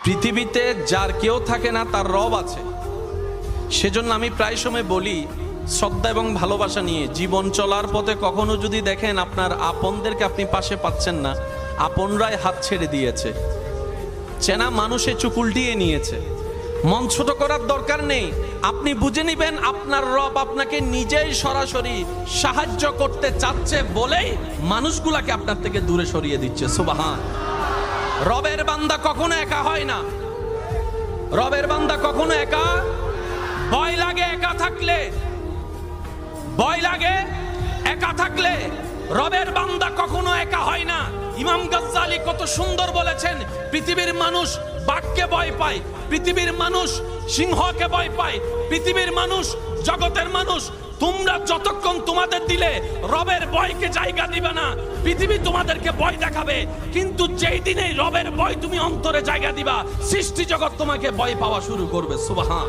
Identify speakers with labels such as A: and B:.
A: পৃথিবীতে যার কেউ থাকে না তার রব আছে। সেজন্য আমি প্রায় সময় বলি, শ্রদ্ধা এবং ভালোবাসা নিয়ে জীবন চলার পথে কখনো যদি দেখেন আপনার আপনদেরকে আপনি পাশে পাচ্ছেন না, আপনরাই হাত ছেড়ে দিয়েছে, চেনা মানুষে চুপ উল্টিয়ে নিয়েছে, মন ছোট করার দরকার নেই। আপনি বুঝে নিবেন আপনার রব আপনাকে নিজেই সরাসরি সাহায্য করতে চাচ্ছে বলেই মানুষগুলাকে আপনার থেকে দূরে সরিয়ে দিচ্ছে। সুবহান। রবের বান্দা কখনো একা হয় না। রবের বান্দা কখনো একা, ভয় লাগে একা থাকলে, ভয় লাগে একা থাকলে। রবের বান্দা কখনো একা হয় না। ইমাম গাজ্জালি কত সুন্দর বলেছেন, পৃথিবীর মানুষ বাঘকে ভয় পায়, পৃথিবীর মানুষ সিংহকে ভয় পায়, পৃথিবীর মানুষ, জগতের মানুষ, তোমরা যতক্ষণ তোমাদের দিলে রবের ভয়কে জায়গা দিবে না, পৃথিবী তোমাদেরকে ভয় দেখাবে। কিন্তু যেই দিনে রবের ভয় তুমি অন্তরে জায়গা দিবা, সৃষ্টি জগৎ তোমাকে ভয় পাওয়া শুরু করবে। সুবহান।